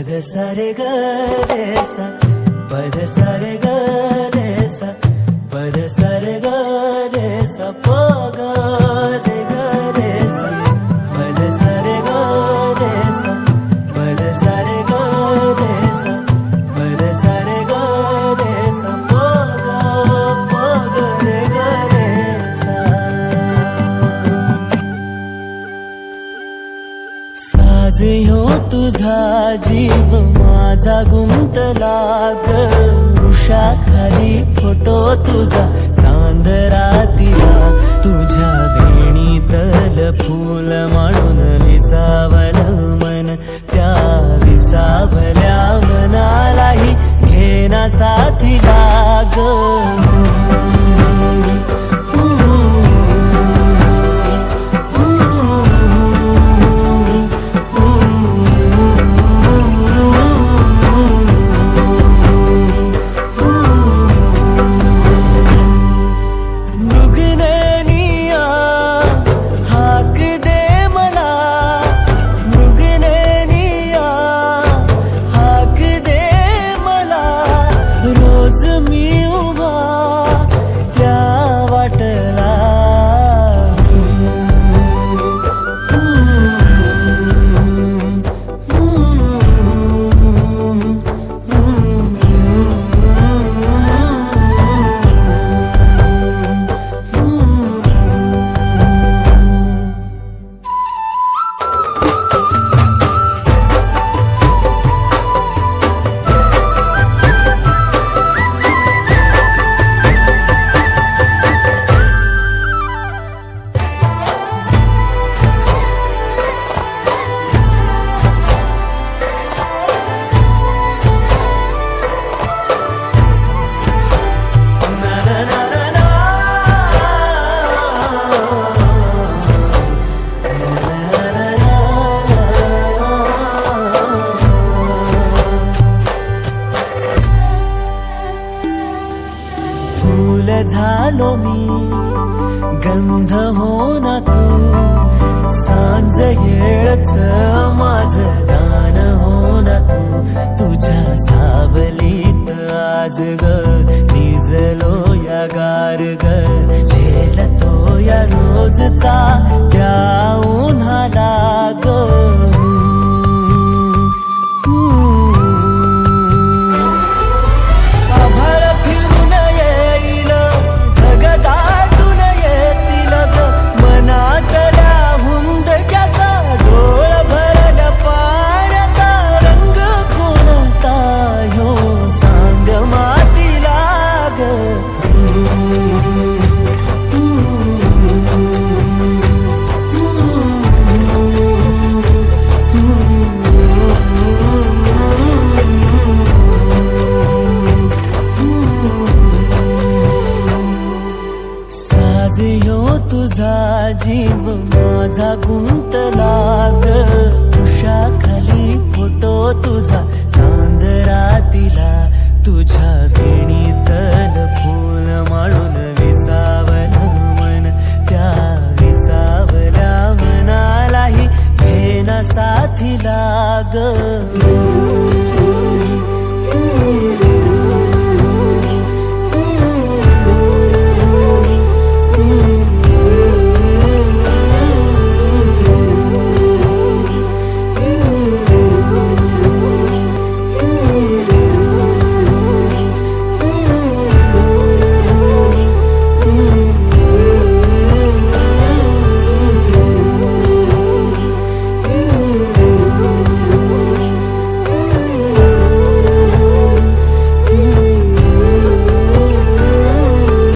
पद सारे ग रे सा, पद सारे ग रे सा, पद सारे ग रे सा, प ग रे ग रे सा, पद सारे ग रे सा, पद सारे ग रे सा, पद सारे ग रे सा, प ग रे ग रे सा. साज ह्यो तुझा जीव माझा गुंतला ग, वृक्षाखाली फोटो तुझा चांदरातीला, तुझ्या वेणीतल फूल म्हणून विसावल मन, त्या विसावल्या मनालाही घेना साथीला ग. फूल झालो मी गंध हो ना तू, सांज येळच माझ गान हो ना तू, तुझ्या सावलीत आज ग निजलो या गार ग, झेलतो या रोजचा त्या उन्हाला ग. तुझा जीव माझा गुंतला ग, वृक्षाखाली फोटो तुझा चांदरातीला, तुझ्या वेणीतल फूल म्हणून विसावल मन, त्या विसावल्या मनालाही घेना साथीला ग.